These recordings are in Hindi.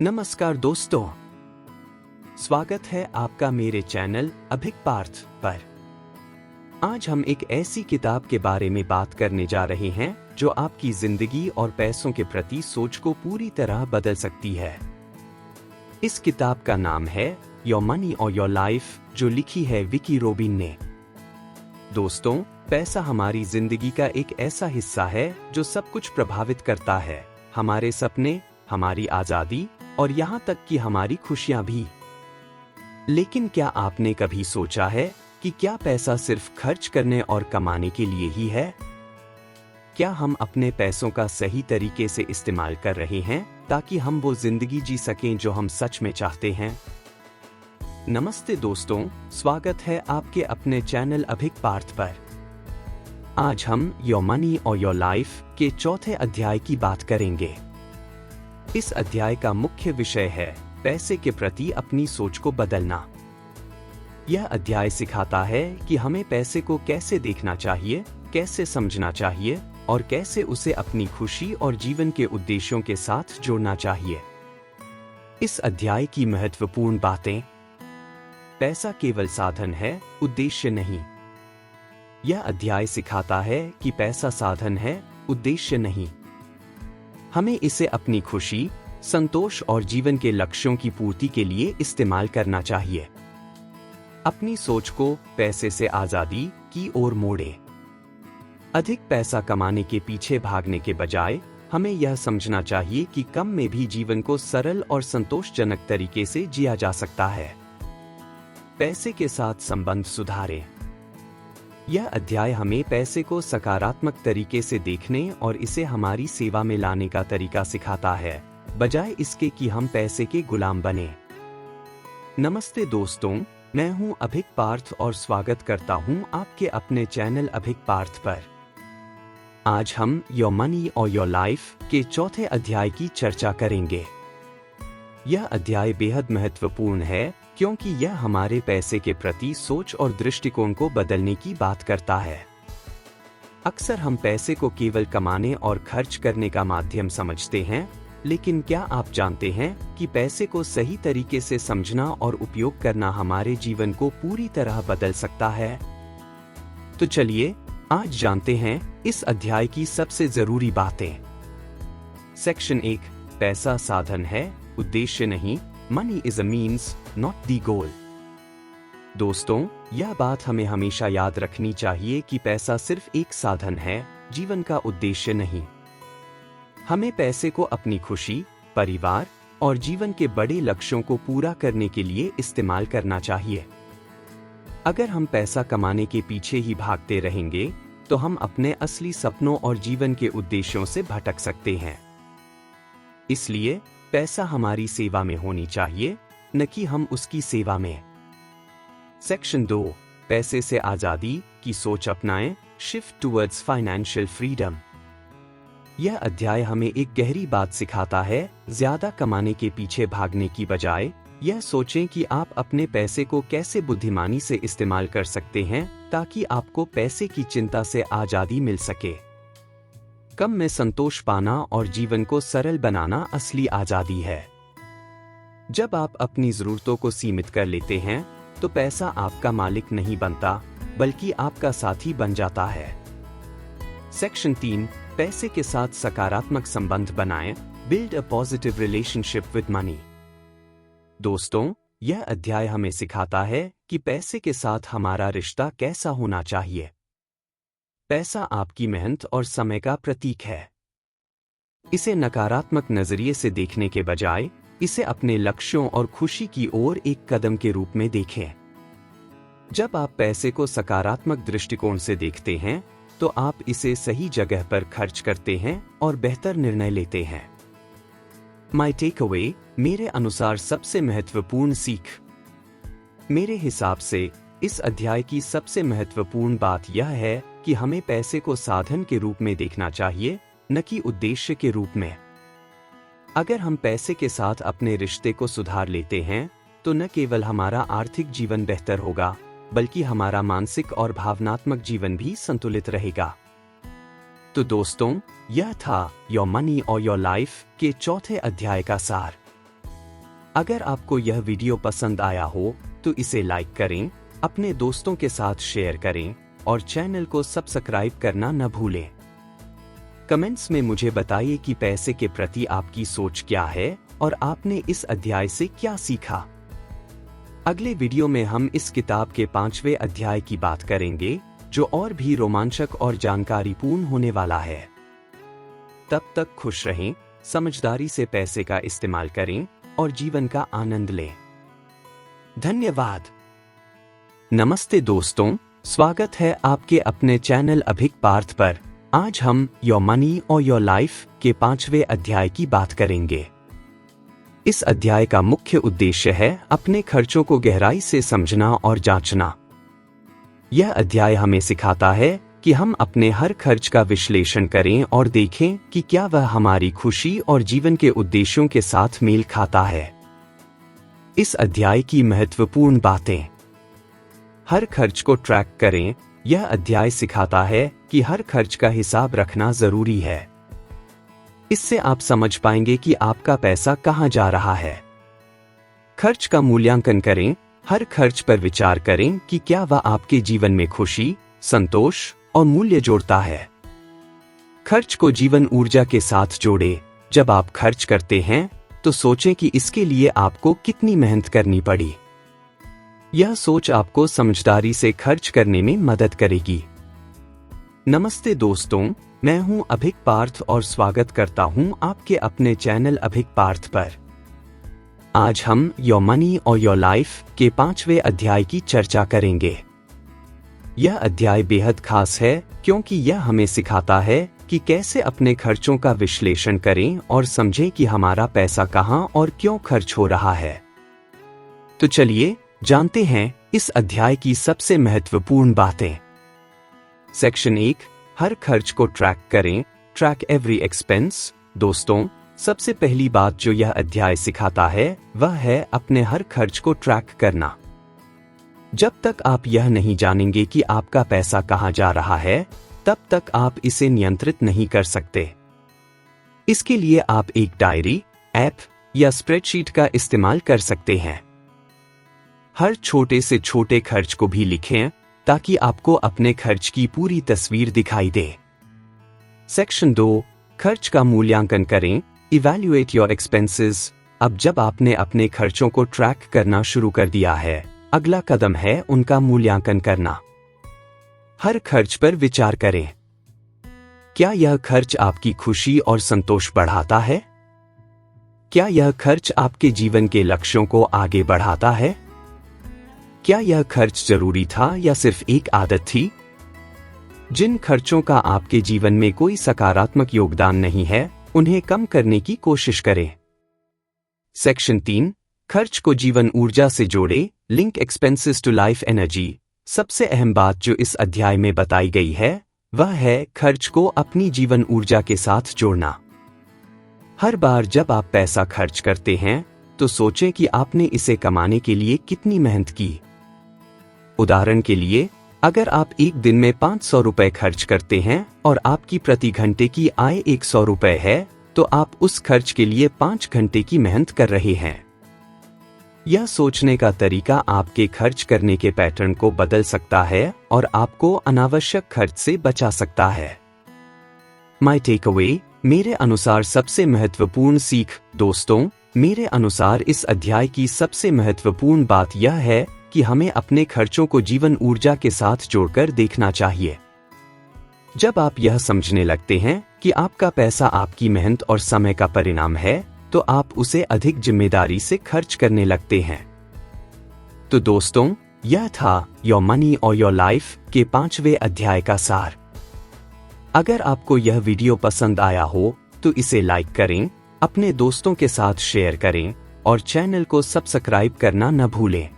नमस्कार दोस्तों, स्वागत है आपका मेरे चैनल अभिक पार्थ पर। आज हम एक ऐसी किताब के बारे में बात करने जा रहे हैं जो आपकी जिंदगी और पैसों के प्रति सोच को पूरी तरह बदल सकती है। इस किताब का नाम है योर मनी और योर लाइफ, जो लिखी है विकी रोबिन ने। दोस्तों, पैसा हमारी जिंदगी का एक ऐसा हिस्सा है जो सब कुछ प्रभावित करता है, हमारे सपने, हमारी आजादी और यहाँ तक कि हमारी खुशियाँ भी। लेकिन क्या आपने कभी सोचा है कि क्या पैसा सिर्फ खर्च करने और कमाने के लिए ही है? क्या हम अपने पैसों का सही तरीके से इस्तेमाल कर रहे हैं ताकि हम वो जिंदगी जी सकें जो हम सच में चाहते हैं? नमस्ते दोस्तों, स्वागत है आपके अपने चैनल अभिक पार्थ पर। आज हम योर मनी और योर लाइफ के चौथे अध्याय की बात करेंगे। इस अध्याय का मुख्य विषय है पैसे के प्रति अपनी सोच को बदलना। यह अध्याय सिखाता है कि हमें पैसे को कैसे देखना चाहिए, कैसे समझना चाहिए और कैसे उसे अपनी खुशी और जीवन के उद्देश्यों के साथ जोड़ना चाहिए। इस अध्याय की महत्वपूर्ण बातें: पैसा केवल साधन है, उद्देश्य नहीं। यह अध्याय सिखाता है कि पैसा साधन है, उद्देश्य नहीं। हमें इसे अपनी खुशी, संतोष और जीवन के लक्ष्यों की पूर्ति के लिए इस्तेमाल करना चाहिए। अपनी सोच को पैसे से आजादी की ओर मोड़े। अधिक पैसा कमाने के पीछे भागने के बजाय हमें यह समझना चाहिए कि कम में भी जीवन को सरल और संतोषजनक तरीके से जिया जा सकता है। पैसे के साथ संबंध सुधारें। यह अध्याय हमें पैसे को सकारात्मक तरीके से देखने और इसे हमारी सेवा में लाने का तरीका सिखाता है, बजाय इसके कि हम पैसे के गुलाम बने। नमस्ते दोस्तों, मैं हूं अभिक पार्थ और स्वागत करता हूं आपके अपने चैनल अभिक पार्थ पर। आज हम योर मनी और योर लाइफ के चौथे अध्याय की चर्चा करेंगे। यह अध्याय बेहद महत्वपूर्ण है क्योंकि यह हमारे पैसे के प्रति सोच और दृष्टिकोण को बदलने की बात करता है। अक्सर हम पैसे को केवल कमाने और खर्च करने का माध्यम समझते हैं, लेकिन क्या आप जानते हैं कि पैसे को सही तरीके से समझना और उपयोग करना हमारे जीवन को पूरी तरह बदल सकता है? तो चलिए आज जानते हैं इस अध्याय की सबसे जरूरी बातें। सेक्शन 1, पैसा साधन है, उद्देश्य नहीं। Money is a means, not the goal. दोस्तों, यह बात हमें हमेशा याद रखनी चाहिए कि पैसा सिर्फ एक साधन है, जीवन का उद्देश्य नहीं। हमें पैसे को अपनी खुशी, परिवार और जीवन के बड़े लक्ष्यों को पूरा करने के लिए इस्तेमाल करना चाहिए। अगर हम पैसा कमाने के पीछे ही भागते रहेंगे तो हम अपने असली सपनों और जीवन के उद्देश्यों से भटक सकते हैं। इसलिए पैसा हमारी सेवा में होनी चाहिए, न कि हम उसकी सेवा में। सेक्शन 2, पैसे से आजादी की सोच अपनाएं, शिफ्ट टुवर्ड्स फाइनेंशियल फ्रीडम। यह अध्याय हमें एक गहरी बात सिखाता है। ज्यादा कमाने के पीछे भागने की बजाय यह सोचें कि आप अपने पैसे को कैसे बुद्धिमानी से इस्तेमाल कर सकते हैं ताकि आपको पैसे की चिंता से आजादी मिल सके। कम में संतोष पाना और जीवन को सरल बनाना असली आजादी है। जब आप अपनी जरूरतों को सीमित कर लेते हैं तो पैसा आपका मालिक नहीं बनता, बल्कि आपका साथी बन जाता है। सेक्शन 3, पैसे के साथ सकारात्मक संबंध बनाएं, build a positive relationship with money. दोस्तों, यह अध्याय हमें सिखाता है कि पैसे के साथ हमारा रिश्ता कैसा होना चाहिए। पैसा आपकी मेहनत और समय का प्रतीक है। इसे नकारात्मक नजरिए से देखने के बजाय इसे अपने लक्ष्यों और खुशी की ओर एक कदम के रूप में देखें। जब आप पैसे को सकारात्मक दृष्टिकोण से देखते हैं तो आप इसे सही जगह पर खर्च करते हैं और बेहतर निर्णय लेते हैं। माय टेक अवे, मेरे अनुसार सबसे महत्वपूर्ण सीख। मेरे हिसाब से इस अध्याय की सबसे महत्वपूर्ण बात यह है कि हमें पैसे को साधन के रूप में देखना चाहिए, न कि उद्देश्य के रूप में। अगर हम पैसे के साथ अपने रिश्ते को सुधार लेते हैं तो न केवल हमारा आर्थिक जीवन बेहतर होगा, बल्कि हमारा मानसिक और भावनात्मक जीवन भी संतुलित रहेगा। तो दोस्तों, यह था योर मनी और योर लाइफ के चौथे अध्याय का सार। अगर आपको यह वीडियो पसंद आया हो तो इसे लाइक करें, अपने दोस्तों के साथ शेयर करें और चैनल को सब्सक्राइब करना न भूलें। कमेंट्स में मुझे बताइए कि पैसे के प्रति आपकी सोच क्या है और आपने इस अध्याय से क्या सीखा। अगले वीडियो में हम इस किताब के 5वें अध्याय की बात करेंगे, जो और भी रोमांचक और जानकारीपूर्ण होने वाला है। तब तक खुश रहें, समझदारी से पैसे का इस्तेमाल करें और जीवन का आनंद लें। धन्यवाद। नमस्ते दोस्तों, स्वागत है आपके अपने चैनल अभिक पार्थ पर। आज हम योर मनी और योर लाइफ के 5वें अध्याय की बात करेंगे। इस अध्याय का मुख्य उद्देश्य है अपने खर्चों को गहराई से समझना और जांचना। यह अध्याय हमें सिखाता है कि हम अपने हर खर्च का विश्लेषण करें और देखें कि क्या वह हमारी खुशी और जीवन के उद्देश्यों के साथ मेल खाता है। इस अध्याय की महत्वपूर्ण बातें। हर खर्च को ट्रैक करें। यह अध्याय सिखाता है कि हर खर्च का हिसाब रखना जरूरी है। इससे आप समझ पाएंगे कि आपका पैसा कहां जा रहा है। खर्च का मूल्यांकन करें। हर खर्च पर विचार करें कि क्या वह आपके जीवन में खुशी, संतोष और मूल्य जोड़ता है। खर्च को जीवन ऊर्जा के साथ जोड़े। जब आप खर्च करते हैं तो सोचें कि इसके लिए आपको कितनी मेहनत करनी पड़ी। यह सोच आपको समझदारी से खर्च करने में मदद करेगी। नमस्ते दोस्तों, मैं हूं अभिक पार्थ और स्वागत करता हूं आपके अपने चैनल अभिक पार्थ पर। आज हम योर मनी और योर लाइफ के 5वें अध्याय की चर्चा करेंगे। यह अध्याय बेहद खास है क्योंकि यह हमें सिखाता है कि कैसे अपने खर्चों का विश्लेषण करें और समझें कि हमारा पैसा कहां और क्यों खर्च हो रहा है। तो चलिए जानते हैं इस अध्याय की सबसे महत्वपूर्ण बातें। सेक्शन 1, हर खर्च को ट्रैक करें। Track every expense. दोस्तों, सबसे पहली बात जो यह अध्याय सिखाता है वह है अपने हर खर्च को ट्रैक करना। जब तक आप यह नहीं जानेंगे कि आपका पैसा कहां जा रहा है, तब तक आप इसे नियंत्रित नहीं कर सकते। इसके लिए आप एक डायरी, ऐप या स्प्रेडशीट का इस्तेमाल कर सकते हैं। हर छोटे से छोटे खर्च को भी लिखें ताकि आपको अपने खर्च की पूरी तस्वीर दिखाई दे। सेक्शन 2, खर्च का मूल्यांकन करें। Evaluate your expenses. अब जब आपने अपने खर्चों को ट्रैक करना शुरू कर दिया है, अगला कदम है उनका मूल्यांकन करना। हर खर्च पर विचार करें। क्या यह खर्च आपकी खुशी और संतोष बढ़ाता है? क्या यह खर्च आपके जीवन के लक्ष्यों को आगे बढ़ाता है? क्या यह खर्च जरूरी था या सिर्फ एक आदत थी? जिन खर्चों का आपके जीवन में कोई सकारात्मक योगदान नहीं है, उन्हें कम करने की कोशिश करें। सेक्शन 3, खर्च को जीवन ऊर्जा से जोड़े। Link expenses to life energy. सबसे अहम बात जो इस अध्याय में बताई गई है वह है खर्च को अपनी जीवन ऊर्जा के साथ जोड़ना। हर बार जब आप पैसा खर्च करते हैं तो सोचें कि आपने इसे कमाने के लिए कितनी मेहनत की। उदाहरण के लिए, अगर आप एक दिन में 500 रुपए खर्च करते हैं और आपकी प्रति घंटे की आय 100 रुपए है, तो आप उस खर्च के लिए 5 घंटे की मेहनत कर रहे हैं। यह सोचने का तरीका आपके खर्च करने के पैटर्न को बदल सकता है और आपको अनावश्यक खर्च से बचा सकता है। My take away. मेरे अनुसार सबसे महत्वपूर्ण सीख। दोस्तों, मेरे अनुसार इस अध्याय की सबसे महत्वपूर्ण बात यह है कि हमें अपने खर्चों को जीवन ऊर्जा के साथ जोड़कर देखना चाहिए। जब आप यह समझने लगते हैं कि आपका पैसा आपकी मेहनत और समय का परिणाम है, तो आप उसे अधिक जिम्मेदारी से खर्च करने लगते हैं। तो दोस्तों, यह था योर मनी और योर लाइफ के 5वें अध्याय का सार। अगर आपको यह वीडियो पसंद आया हो तो इसे लाइक करें, अपने दोस्तों के साथ शेयर करें और चैनल को सब्सक्राइब करना न भूलें।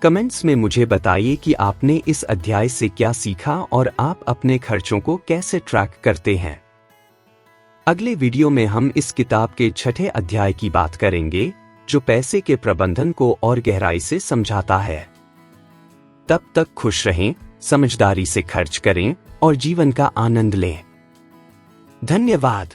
कमेंट्स में मुझे बताइए कि आपने इस अध्याय से क्या सीखा और आप अपने खर्चों को कैसे ट्रैक करते हैं। अगले वीडियो में हम इस किताब के 6ठे अध्याय की बात करेंगे, जो पैसे के प्रबंधन को और गहराई से समझाता है। तब तक खुश रहें, समझदारी से खर्च करें और जीवन का आनंद लें। धन्यवाद।